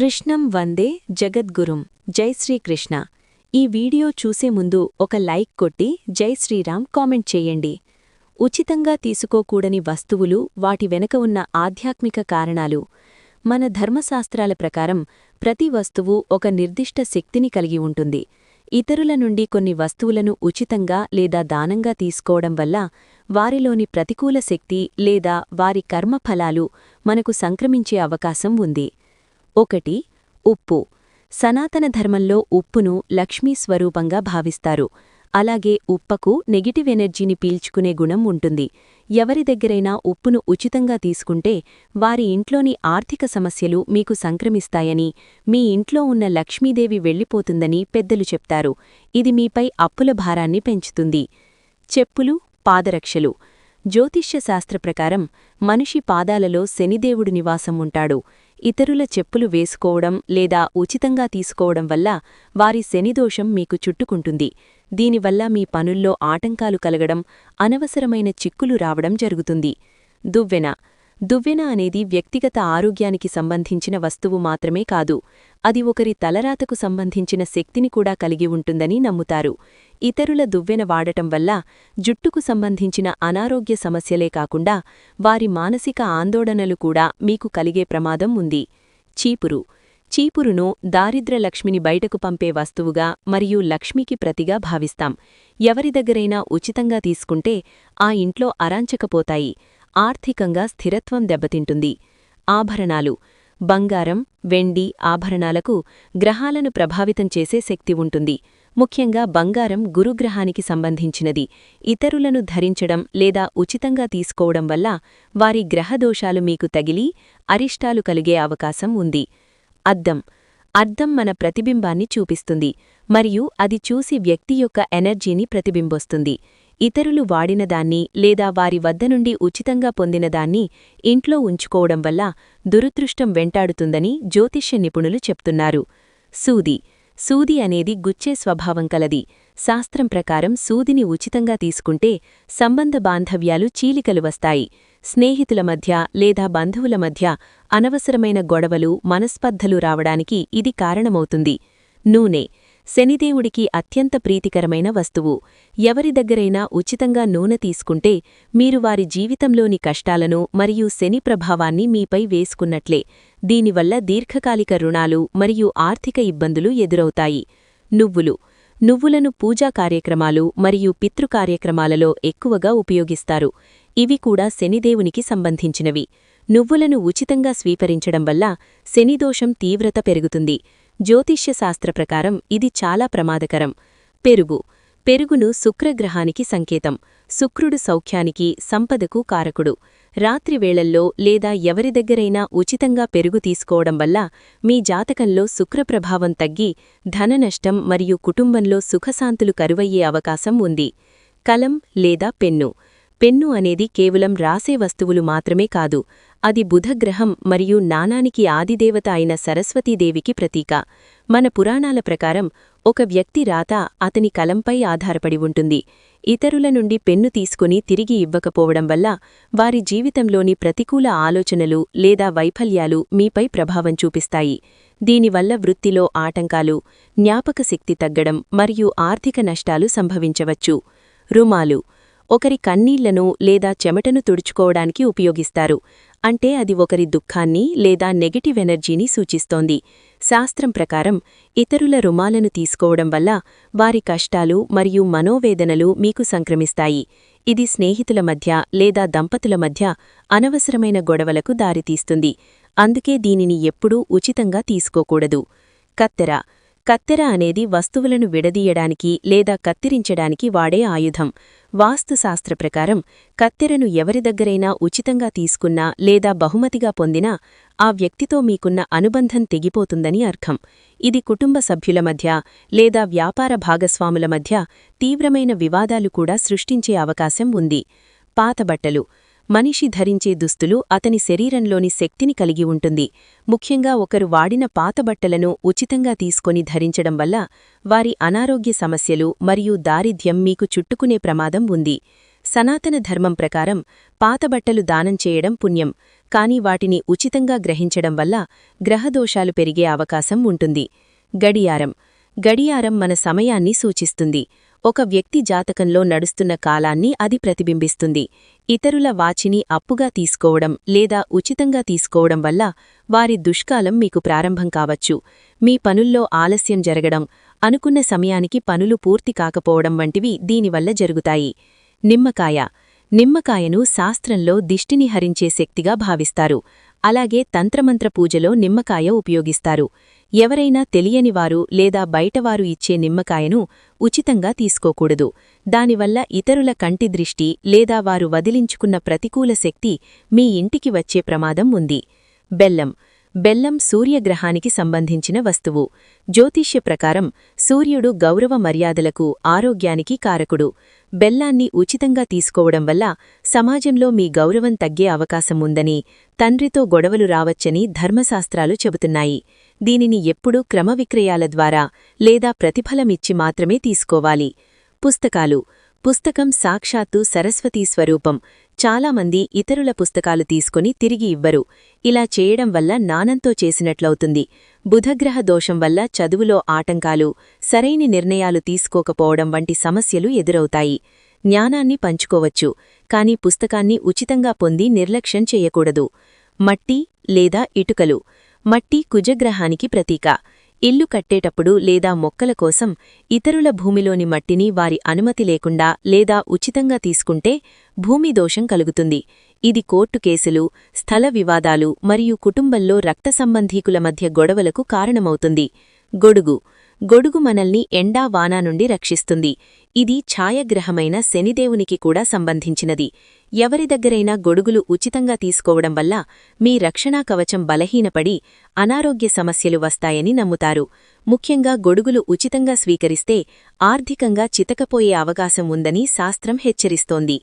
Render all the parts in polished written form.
కృష్ణం వందే జగద్గురుం జై శ్రీకృష్ణ. ఈ వీడియో చూసే ముందు ఒక లైక్ కొట్టి జై శ్రీరామ్ కామెంట్ చేయండి. ఉచితంగా తీసుకోకూడని వస్తువులు, వాటి వెనక ఉన్న ఆధ్యాత్మిక కారణాలు. మన ధర్మశాస్త్రాల ప్రకారం ప్రతి వస్తువు ఒక నిర్దిష్ట శక్తిని కలిగి ఉంటుంది. ఇతరుల నుండి కొన్ని వస్తువులను ఉచితంగా లేదా దానంగా తీసుకోవడం వల్ల వారిలోని ప్రతికూల శక్తి లేదా వారి కర్మఫలాలు మనకు సంక్రమించే అవకాశం ఉంది. 1. ఉప్పు. సనాతన ధర్మంలో ఉప్పును లక్ష్మీ స్వరూపంగా భావిస్తారు. అలాగే ఉప్పకు నెగిటివ్ ఎనర్జీని పీల్చుకునే గుణం ఉంటుంది. ఎవరి దగ్గరైనా ఉప్పును ఉచితంగా తీసుకుంటే వారి ఇంట్లోని ఆర్థిక సమస్యలు మీకు సంక్రమిస్తాయని, మీ ఇంట్లో ఉన్న లక్ష్మీదేవి వెళ్ళిపోతుందని పెద్దలు చెప్తారు. ఇది మీపై అప్పుల భారాన్ని పెంచుతుంది. చెప్పులు, పాదరక్షలు. జ్యోతిష్య శాస్త్ర ప్రకారం మనిషి పాదాలలో శనిదేవుడు నివాసం ఉంటాడు. ఇతరుల చెప్పులు వేసుకోవడం లేదా ఉచితంగా తీసుకోవడం వల్ల వారి శనిదోషం మీకు చుట్టుకుంటుంది. దీనివల్ల మీ పనుల్లో ఆటంకాలు కలగడం, అనవసరమైన చిక్కులు రావడం జరుగుతుంది. దువ్వెన. దువ్వెన అనేది వ్యక్తిగత ఆరోగ్యానికి సంబంధించిన వస్తువు మాత్రమే కాదు, అది ఒకరి తలరాతకు సంబంధించిన శక్తిని కూడా కలిగి ఉంటుందని నమ్ముతారు. ఇతరుల దువ్వెన వాడటం వల్ల జుట్టుకు సంబంధించిన అనారోగ్య సమస్యలే కాకుండా వారి మానసిక ఆందోళనలు కూడా మీకు కలిగే ప్రమాదం ఉంది. చీపురు. చీపురును దారిద్ర్యలక్ష్మిని బయటకు పంపే వస్తువుగా మరియు లక్ష్మికి ప్రతిగా భావిస్తాం. ఎవరి దగ్గరైనా ఉచితంగా తీసుకుంటే ఆ ఇంట్లో అరాంచకపోతాయి, ఆర్థికంగా స్థిరత్వం దెబ్బతింటుంది. ఆభరణాలు. బంగారం, వెండి ఆభరణాలకు గ్రహాలను ప్రభావితం చేసే శక్తి ఉంటుంది. ముఖ్యంగా బంగారం గురుగ్రహానికి సంబంధించినది. ఇతరులను ధరించడం లేదా ఉచితంగా తీసుకోవడం వల్ల వారి గ్రహదోషాలు మీకు తగిలి అరిష్టాలు కలిగే అవకాశం ఉంది. అద్దం. అద్దం మన ప్రతిబింబాన్ని చూపిస్తుంది మరియు అది చూసి వ్యక్తి యొక్క ఎనర్జీని ప్రతిబింబొస్తుంది. ఇతరులు వాడినదాన్ని లేదా వారి వద్ద నుండి ఉచితంగా పొందినదాన్ని ఇంట్లో ఉంచుకోవడం వల్ల దురదృష్టం వెంటాడుతుందని జ్యోతిష్య నిపుణులు చెప్తున్నారు. సూది. సూది అనేది గుచ్చే స్వభావం కలది. శాస్త్రం ప్రకారం సూదిని ఉచితంగా తీసుకుంటే సంబంధ బాంధవ్యాలు చీలికలు వస్తాయి. స్నేహితుల మధ్య లేదా బంధువుల మధ్య అనవసరమైన గొడవలు, మనస్పర్ధలు రావడానికి ఇది కారణమవుతుంది. నూనె. శనిదేవుడికి అత్యంత ప్రీతికరమైన వస్తువు. ఎవరి దగ్గరైనా ఉచితంగా నూనె తీసుకుంటే మీరు వారి జీవితంలోని కష్టాలను మరియు శని ప్రభావాన్ని మీపై వేసుకున్నట్లే. దీనివల్ల దీర్ఘకాలిక రుణాలు మరియు ఆర్థిక ఇబ్బందులు ఎదురవుతాయి. నువ్వులు. నువ్వులను పూజా కార్యక్రమాలు మరియు పితృకార్యక్రమాలలో ఎక్కువగా ఉపయోగిస్తారు. ఇవి కూడా శనిదేవునికి సంబంధించినవి. నువ్వులను ఉచితంగా స్వీకరించడం వల్ల శనిదోషం తీవ్రత పెరుగుతుంది. జ్యోతిష్య శాస్త్ర ప్రకారం ఇది చాలా ప్రమాదకరం. పెరుగు. పెరుగును శుక్రగ్రహానికి సంకేతం. శుక్రుడు సౌఖ్యానికి, సంపదకు కారకుడు. రాత్రి వేళల్లో లేదా ఎవరి దగ్గరైనా ఉచితంగా పెరుగు తీసుకోవడం వల్ల మీ జాతకంలో శుక్రప్రభావం తగ్గి ధననష్టం మరియు కుటుంబంలో సుఖశాంతులు కరువయ్యే అవకాశం ఉంది. కలం లేదా పెన్ను. పెన్ను అనేది కేవలం రాసే వస్తువులు మాత్రమే కాదు, అది బుధగ్రహం మరియు నాణానికి ఆదిదేవత అయిన సరస్వతీదేవికి ప్రతీక. మన పురాణాల ప్రకారం ఒక వ్యక్తి రాత అతని కలంపై ఆధారపడి ఉంటుంది. ఇతరుల నుండి పెన్ను తీసుకుని తిరిగి ఇవ్వకపోవడం వల్ల వారి జీవితంలోని ప్రతికూల ఆలోచనలు లేదా వైఫల్యాలు మీపై ప్రభావం చూపిస్తాయి. దీనివల్ల వృత్తిలో ఆటంకాలు, జ్ఞాపకశక్తి తగ్గడం మరియు ఆర్థిక నష్టాలు సంభవించవచ్చు. రుమాలు. ఒకరి కన్నీళ్లను లేదా చెమటను తుడుచుకోవడానికి ఉపయోగిస్తారు. అంటే అది ఒకరి దుఃఖాన్ని లేదా నెగటివ్ ఎనర్జీని సూచిస్తోంది. శాస్త్రం ప్రకారం ఇతరుల రుమాలను తీసుకోవడం వల్ల వారి కష్టాలు మరియు మనోవేదనలు మీకు సంక్రమిస్తాయి. ఇది స్నేహితుల మధ్య లేదా దంపతుల మధ్య అనవసరమైన గొడవలకు దారితీస్తుంది. అందుకే దీనిని ఎప్పుడూ ఉచితంగా తీసుకోకూడదు. కత్తెర. కత్తెర అనేది వస్తువులను విడదీయడానికి లేదా కత్తిరించడానికి వాడే ఆయుధం. వాస్తుశాస్త్ర ప్రకారం కత్తెరను ఎవరి దగ్గరైనా ఉచితంగా తీసుకున్నా లేదా బహుమతిగా పొందినా ఆ వ్యక్తితో మీకున్న అనుబంధం తెగిపోతుందని అర్థం. ఇది కుటుంబ సభ్యుల మధ్య లేదా వ్యాపార భాగస్వాముల మధ్య తీవ్రమైన వివాదాలు కూడా సృష్టించే అవకాశం ఉంది. పాతబట్టలు. మనిషి ధరించే దుస్తులు అతని శరీరంలోని శక్తిని కలిగి ఉంటుంది. ముఖ్యంగా ఒకరు వాడిన పాతబట్టలను ఉచితంగా తీసుకొని ధరించడం వల్ల వారి అనారోగ్య సమస్యలు మరియు దారిద్ర్యం మీకు చుట్టుకునే ప్రమాదం ఉంది. సనాతన ధర్మం ప్రకారం పాతబట్టలు దానం చేయడం పుణ్యం, కాని వాటిని ఉచితంగా గ్రహించడం వల్ల గ్రహదోషాలు పెరిగే అవకాశం ఉంటుంది. గడియారం మన సమయాన్ని సూచిస్తుంది. ఒక వ్యక్తి జాతకంలో నడుస్తున్న కాలాన్ని అది ప్రతిబింబిస్తుంది. ఇతరుల వాచిని అప్పుగా తీసుకోవడం లేదా ఉచితంగా తీసుకోవడం వల్ల వారి దుష్కాలం మీకు ప్రారంభం కావచ్చు. మీ పనుల్లో ఆలస్యం జరగడం, అనుకున్న సమయానికి పనులు పూర్తి కాకపోవడం వంటివి దీనివల్ల జరుగుతాయి. నిమ్మకాయను శాస్త్రంలో దిష్టిని హరించే శక్తిగా భావిస్తారు. అలాగే తంత్రమంత్ర పూజలో నిమ్మకాయ ఉపయోగిస్తారు. ఎవరైనా తెలియనివారు లేదా బయటవారు ఇచ్చే నిమ్మకాయను ఉచితంగా తీసుకోకూడదు. దానివల్ల ఇతరుల కంటి దృష్టి లేదా వారు వదిలించుకున్న ప్రతికూల శక్తి మీ ఇంటికి వచ్చే ప్రమాదం ఉంది. బెల్లం సూర్యగ్రహానికి సంబంధించిన వస్తువు. జ్యోతిష్య ప్రకారం సూర్యుడు గౌరవ మర్యాదలకు, ఆరోగ్యానికి కారకుడు. బెల్లాన్ని ఉచితంగా తీసుకోవడం వల్ల సమాజంలో మీ గౌరవం తగ్గే అవకాశం ఉందని, తండ్రితో గొడవలు రావచ్చని ధర్మశాస్త్రాలు చెబుతున్నాయి. దీనిని ఎప్పుడూ క్రమవిక్రయాల ద్వారా లేదా ప్రతిఫలమిచ్చి మాత్రమే తీసుకోవాలి. పుస్తకం సాక్షాత్తు సరస్వతీ స్వరూపం. చాలామంది ఇతరుల పుస్తకాలు తీసుకుని తిరిగి ఇవ్వరు. ఇలా చేయడం వల్ల నానంతో చేసినట్లవుతుంది. బుధగ్రహ దోషం వల్ల చదువులో ఆటంకాలు, సరైన నిర్ణయాలు తీసుకోకపోవడం వంటి సమస్యలు ఎదురవుతాయి. జ్ఞానాన్ని పంచుకోవచ్చు, కాని పుస్తకాన్ని ఉచితంగా పొంది నిర్లక్ష్యం చేయకూడదు. మట్టి లేదా ఇటుకలు. మట్టి కుజగ్రహానికి ప్రతీక. ఇల్లు కట్టేటప్పుడు లేదా మొక్కల కోసం ఇతరుల భూమిలోని మట్టిని వారి అనుమతి లేకుండా లేదా ఉచితంగా తీసుకుంటే భూమి దోషం కలుగుతుంది. ఇది కోర్టు కేసులు, స్థల వివాదాలు మరియు కుటుంబంలో రక్త సంబంధీకుల మధ్య గొడవలకు కారణమవుతుంది. గొడుగు మనల్ని ఎండా వానా నుండి రక్షిస్తుంది. ఇది ఛాయాగ్రహమైన శనిదేవునికి కూడా సంబంధించినది. ఎవరి దగ్గరైనా గొడుగులు ఉచితంగా తీసుకోవడం వల్ల మీ రక్షణా కవచం బలహీనపడి అనారోగ్య సమస్యలు వస్తాయని నమ్ముతారు. ముఖ్యంగా గొడుగులు ఉచితంగా స్వీకరిస్తే ఆర్థికంగా చితకపోయే అవకాశం ఉందని శాస్త్రం హెచ్చరిస్తోంది.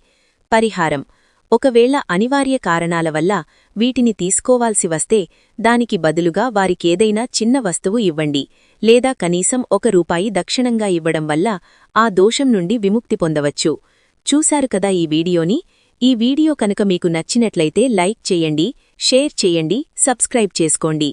పరిహారం. ఒకవేళ అనివార్య కారణాల వల్ల వీటిని తీసుకోవాల్సి వస్తే దానికి బదులుగా వారికేదైనా చిన్న వస్తువు ఇవ్వండి, లేదా కనీసం ₹1 దక్షిణంగా ఇవ్వడం వల్ల ఆ దోషం నుండి విముక్తి పొందవచ్చు. చూశారు కదా ఈ వీడియోని. ఈ వీడియో కనుక మీకు నచ్చినట్లయితే లైక్ చేయండి, షేర్ చేయండి, సబ్స్క్రైబ్ చేసుకోండి.